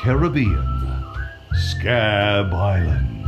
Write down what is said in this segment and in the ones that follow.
Caribbean, Scab Island.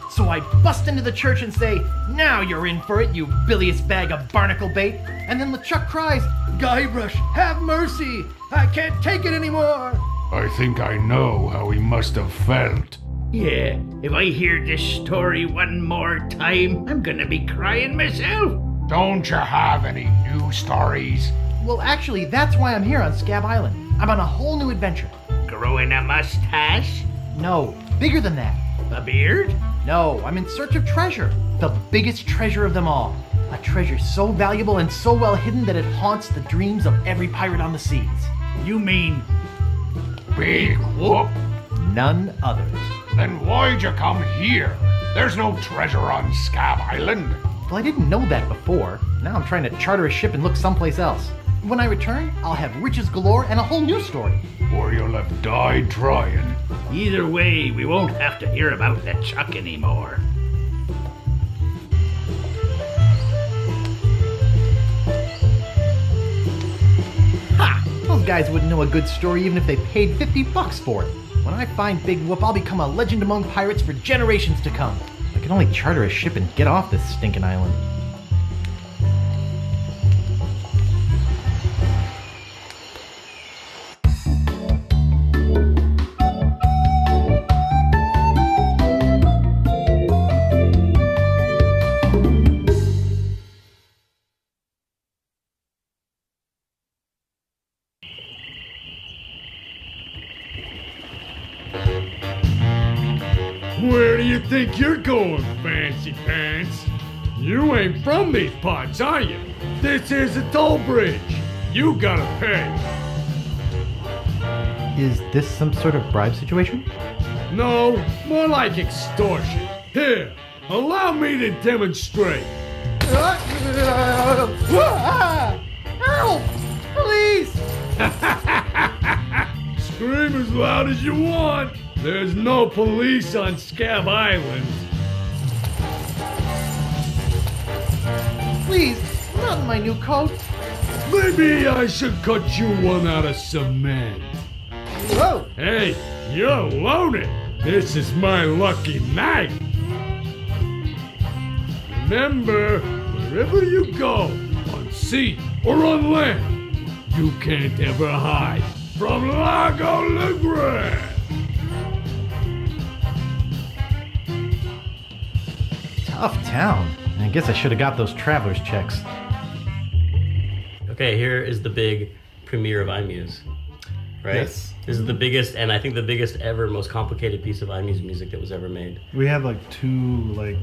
So I bust into the church and say, "Now you're in for it, you bilious bag of barnacle bait." And then LeChuck cries, "Guybrush, have mercy! I can't take it anymore!" I think I know how he must have felt. Yeah, if I hear this story one more time, I'm gonna be crying myself. Don't you have any new stories? Well, actually, that's why I'm here on Scab Island. I'm on a whole new adventure. Growing a mustache? No, bigger than that. A beard? No, I'm in search of treasure. The biggest treasure of them all. A treasure so valuable and so well hidden that it haunts the dreams of every pirate on the seas. You mean Big whoop? None other. Then why'd you come here? There's no treasure on Scab Island. Well, I didn't know that before. Now I'm trying to charter a ship and look someplace else. When I return, I'll have riches galore and a whole new story. Or you'll have died trying. either way, we won't have to hear about LeChuck anymore. Ha! Those guys wouldn't know a good story even if they paid $50 for it. When I find Big Whoop, I'll become a legend among pirates for generations to come. I can only charter a ship and get off this stinking island. Where do you think you're going, Fancy Pants? You ain't from these parts, are you? This is a toll bridge. You gotta pay. Is this some sort of bribe situation? No, more like extortion. Here, allow me to demonstrate. Help! Please! Scream as loud as you want. There's no police on Scab Island. Please, not in my new coat. Maybe I should cut you one out of cement. Whoa! Hey, you're loaded. This is my lucky night. Remember, wherever you go, on sea or on land, you can't ever hide from Largo Legrand. Tough town. I guess I should have got those traveler's checks. Okay, here is the big premiere of iMuse. Right? Yes. This is the biggest, and I think the biggest ever, most complicated piece of iMuse music that was ever made. We have like two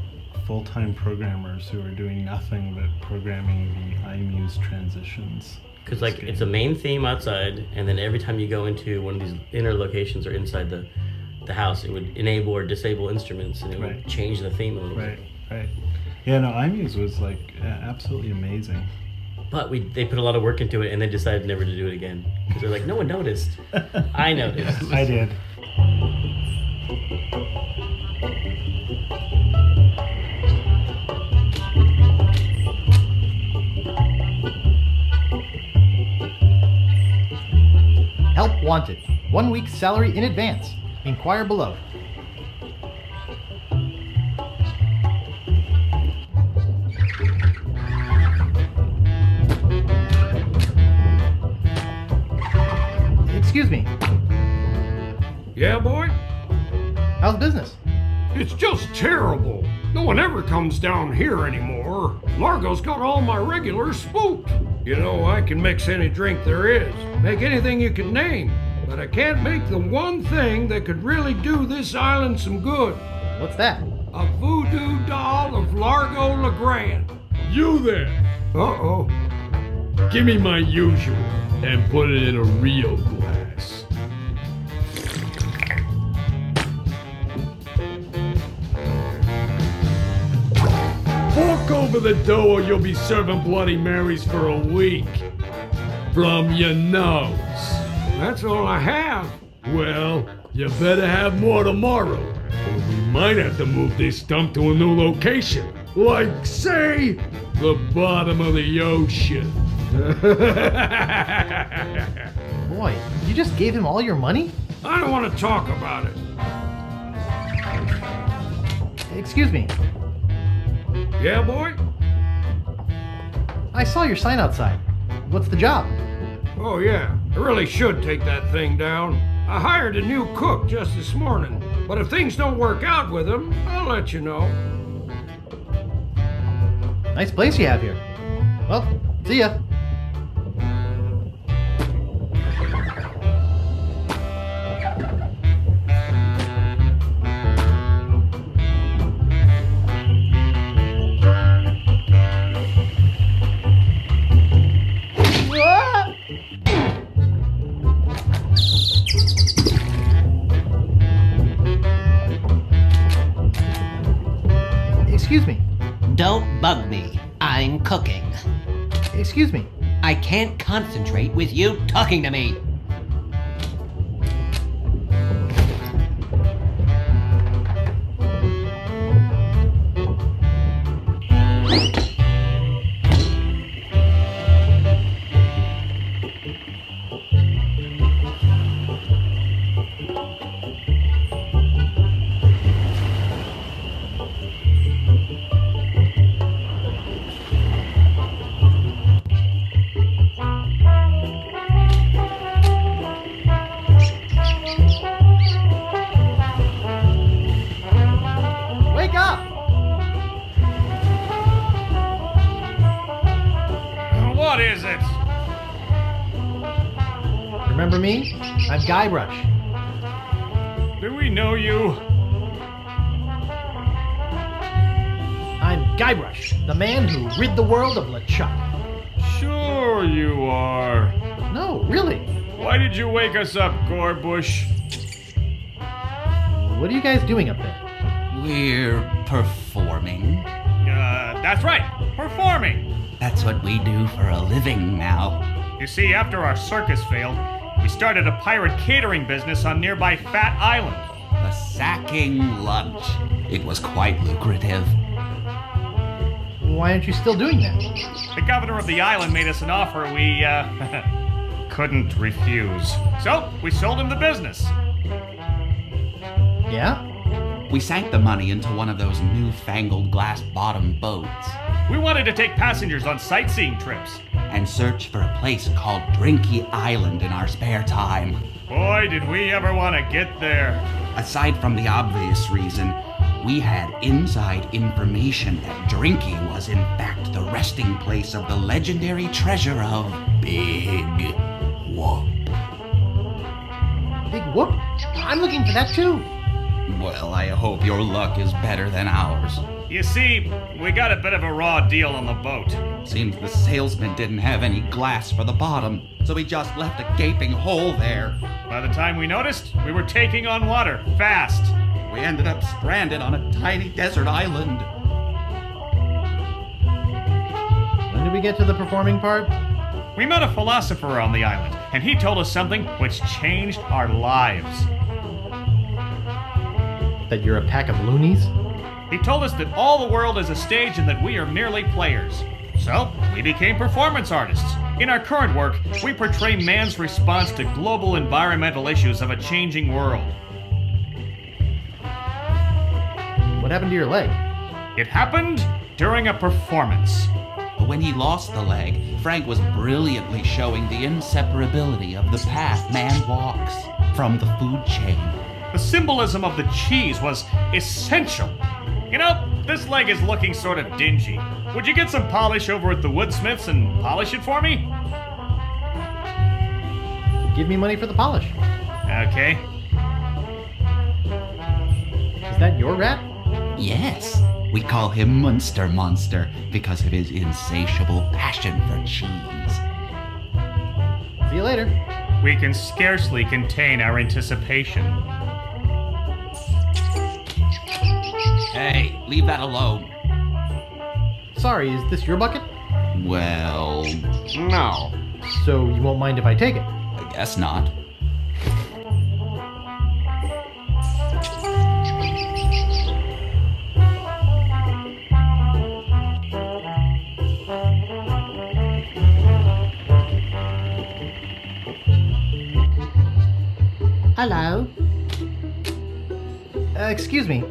full-time programmers who are doing nothing but programming the iMuse transitions. Because it's a main theme outside, and then every time you go into one of these inner locations or inside the house, it would enable or disable instruments, and it would change the theme a little bit. Right. Yeah, no, iMuse was absolutely amazing. But they put a lot of work into it, and they decided never to do it again. Because they're like, no one noticed. I noticed. I did. Help wanted. 1 week's salary in advance. Inquire below. Excuse me. Yeah, boy? How's business? It's just terrible. No one ever comes down here anymore. Largo's got all my regulars spooked. You know, I can mix any drink there is, make anything you can name, but I can't make the one thing that could really do this island some good. What's that? A voodoo doll of Largo Legrand. You there? Uh-oh. Give me my usual and put it in a real glass. Fork over the dough or you'll be serving Bloody Marys for a week. From your nose. That's all I have. Well, you better have more tomorrow, or we might have to move this dump to a new location. Like, say, the bottom of the ocean. Boy, you just gave him all your money? I don't want to talk about it. Excuse me. Yeah, boy? I saw your sign outside. What's the job? Oh, yeah. I really should take that thing down. I hired a new cook just this morning. But if things don't work out with him, I'll let you know. Nice place you have here. Well, see ya. Excuse me. Don't bug me. I'm cooking. Excuse me. I can't concentrate with you talking to me. Wake up! What is it? Remember me? I'm Guybrush. Do we know you? I'm Guybrush, the man who rid the world of LeChuck. Sure you are. No, really. Why did you wake us up, Gorbush? What are you guys doing up there? We're performing. That's right. Performing. That's what we do for a living now. You see, after our circus failed, we started a pirate catering business on nearby Fat Island. The sacking lunch. It was quite lucrative. Why aren't you still doing that? The governor of the island made us an offer we, couldn't refuse. So, we sold him the business. Yeah? We sank the money into one of those newfangled glass-bottom boats We wanted to take passengers on sightseeing trips. and search for a place called Drinky Island in our spare time. Boy, did we ever want to get there. Aside from the obvious reason, we had inside information that Drinky was in fact the resting place of the legendary treasure of Big Whoop. Big whoop? I'm looking for that too. Well, I hope your luck is better than ours. You see, we got a bit of a raw deal on the boat. Seems the salesman didn't have any glass for the bottom, so he just left a gaping hole there. By the time we noticed, we were taking on water, fast. We ended up stranded on a tiny desert island. When did we get to the performing part? We met a philosopher on the island, and he told us something which changed our lives. That you're a pack of loonies? He told us that all the world is a stage and that we are merely players. So, we became performance artists. In our current work, we portray man's response to global environmental issues of a changing world. What happened to your leg? It happened during a performance. When he lost the leg, Frank was brilliantly showing the inseparability of the path man walks from the food chain. The symbolism of the cheese was essential. You know, this leg is looking sort of dingy. Would you get some polish over at the woodsmiths and polish it for me? Give me money for the polish. Okay. Is that your rat? Yes, we call him Munster Monster because of his insatiable passion for cheese. See you later. We can scarcely contain our anticipation. Hey, leave that alone. Sorry, is this your bucket? Well, No. So you won't mind if I take it? I guess not. Hello. Excuse me.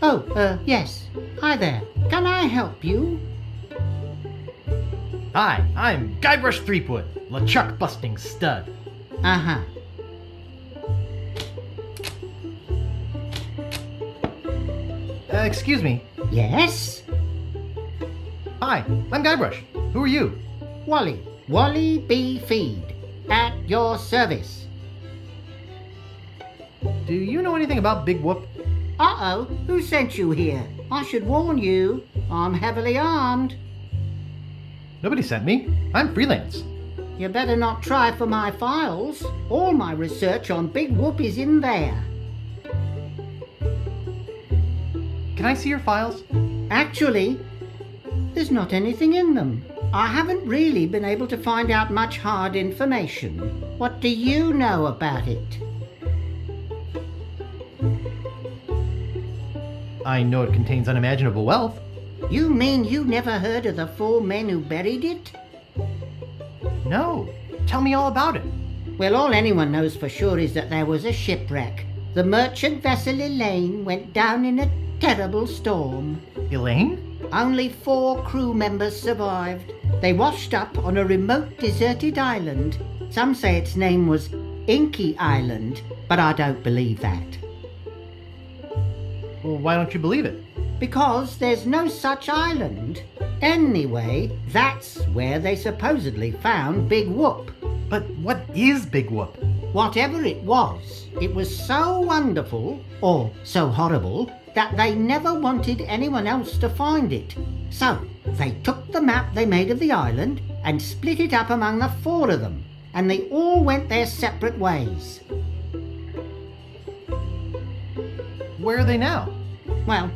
Oh, yes. Hi there. Can I help you? Hi, I'm Guybrush Threepwood, LeChuck busting stud. Uh-huh. Excuse me. Yes? Hi, I'm Guybrush. Who are you? Wally. Wally B. Feed. At your service. Do you know anything about Big Whoop? Uh-oh. Who sent you here? I should warn you. I'm heavily armed. Nobody sent me. I'm freelance. You better not try for my files. All my research on Big Whoop is in there. Can I see your files? Actually, there's not anything in them. I haven't really been able to find out much hard information. What do you know about it? I know it contains unimaginable wealth. You mean you never heard of the 4 men who buried it? No. Tell me all about it. Well, all anyone knows for sure is that there was a shipwreck. The merchant vessel Elaine went down in a terrible storm. Elaine? Only 4 crew members survived. They washed up on a remote deserted island. Some say its name was Inky Island, but I don't believe that. Well, why don't you believe it? Because there's no such island. Anyway, that's where they supposedly found Big Whoop. But what is Big Whoop? Whatever it was so wonderful, or so horrible, that they never wanted anyone else to find it. So, they took the map they made of the island and split it up among the 4 of them, and they all went their separate ways. Where are they now? Well,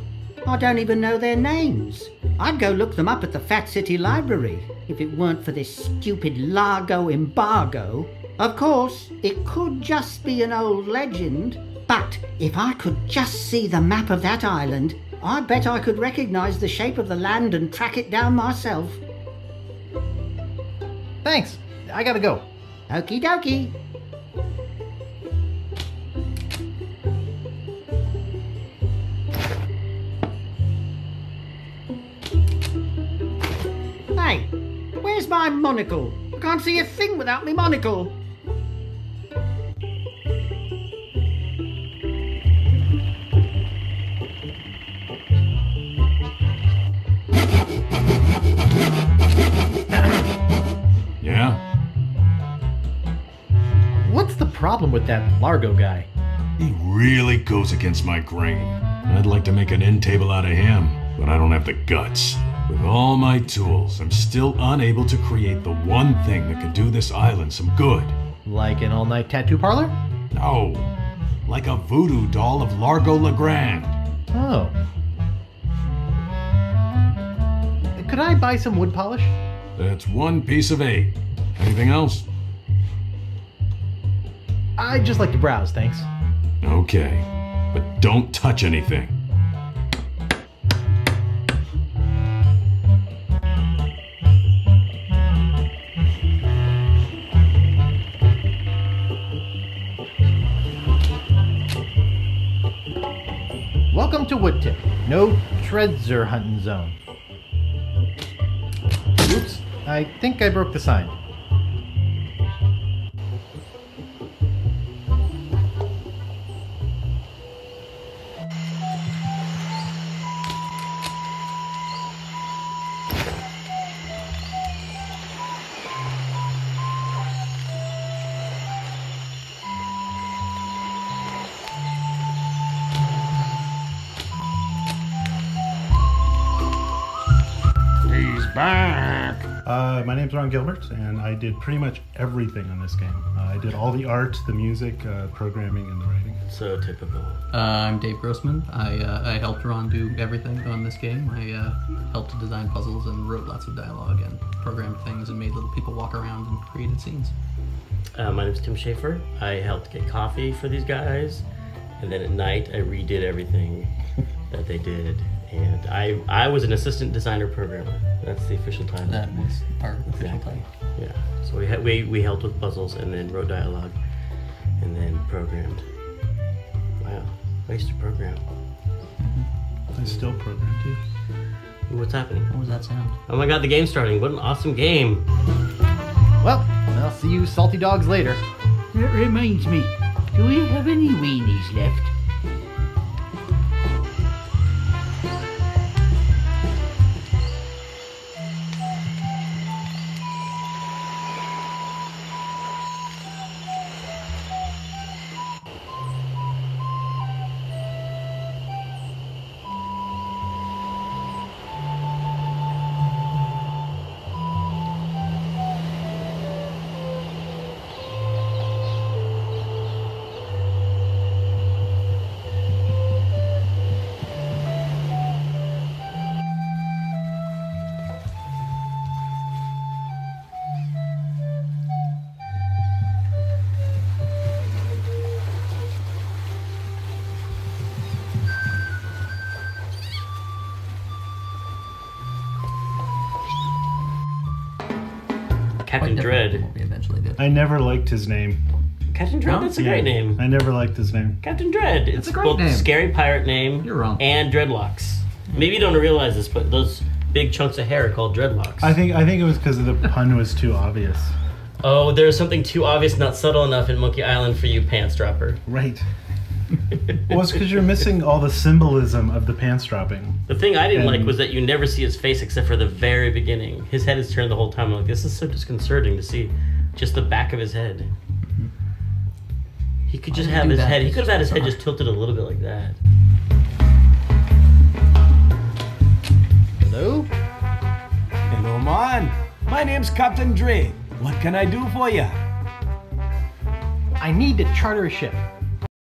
I don't even know their names. I'd go look them up at the Fat City Library if it weren't for this stupid Largo embargo. Of course, it could just be an old legend, but if I could just see the map of that island, I bet I could recognize the shape of the land and track it down myself. Thanks. I gotta go. Okie dokie. Hey, where's my monocle? I can't see a thing without me monocle. Yeah? What's the problem with that Largo guy? He really goes against my grain. I'd like to make an end table out of him, but I don't have the guts. With all my tools, I'm still unable to create the one thing that could do this island some good. Like an all-night tattoo parlor? No, like a voodoo doll of Largo LeGrand. Oh. Could I buy some wood polish? That's 1 piece of 8. Anything else? I'd just like to browse, thanks. Okay, but don't touch anything. Welcome to Woodtip. No treasure hunting zone. Oops, I think I broke the sign. Back. My name's Ron Gilbert, and I did pretty much everything on this game. I did all the art, the music, programming, and the writing. So typical. I'm Dave Grossman. I helped Ron do everything on this game. I helped to design puzzles and wrote lots of dialogue and programmed things and made little people walk around and created scenes. My name's Tim Schaefer. I helped get coffee for these guys, and then at night I redid everything that they did. And I was an assistant designer programmer. That's the official title. That was part of the official title. Yeah. So we helped with puzzles and then wrote dialogue and then programmed. Wow. I used to program. I still program too. What's happening? What was that sound? Oh my god, the game's starting. What an awesome game. Well, I'll see you salty dogs later. That reminds me, do we have any weenies left? Captain Dread. What we eventually did. I never liked his name. Captain Dread? That's a great name. I never liked his name. Captain Dread. It's a great both name. scary pirate name You're wrong. and dreadlocks. Maybe you don't realize this, but those big chunks of hair are called dreadlocks. I think it was because the pun was too obvious. Oh, there's something too obvious, not subtle enough in Monkey Island for you, pants dropper. Right. Well, it's because you're missing all the symbolism of the pants dropping. The thing I didn't And- like was that you never see his face except for the very beginning. His head is turned the whole time. I'm like, this is so disconcerting to see just the back of his head. He could just Why do have you his do that? head. He could have had his head Sorry. just tilted a little bit like that. Hello? Hello, man. My name's Captain Dre. What can I do for ya? I need to charter a ship.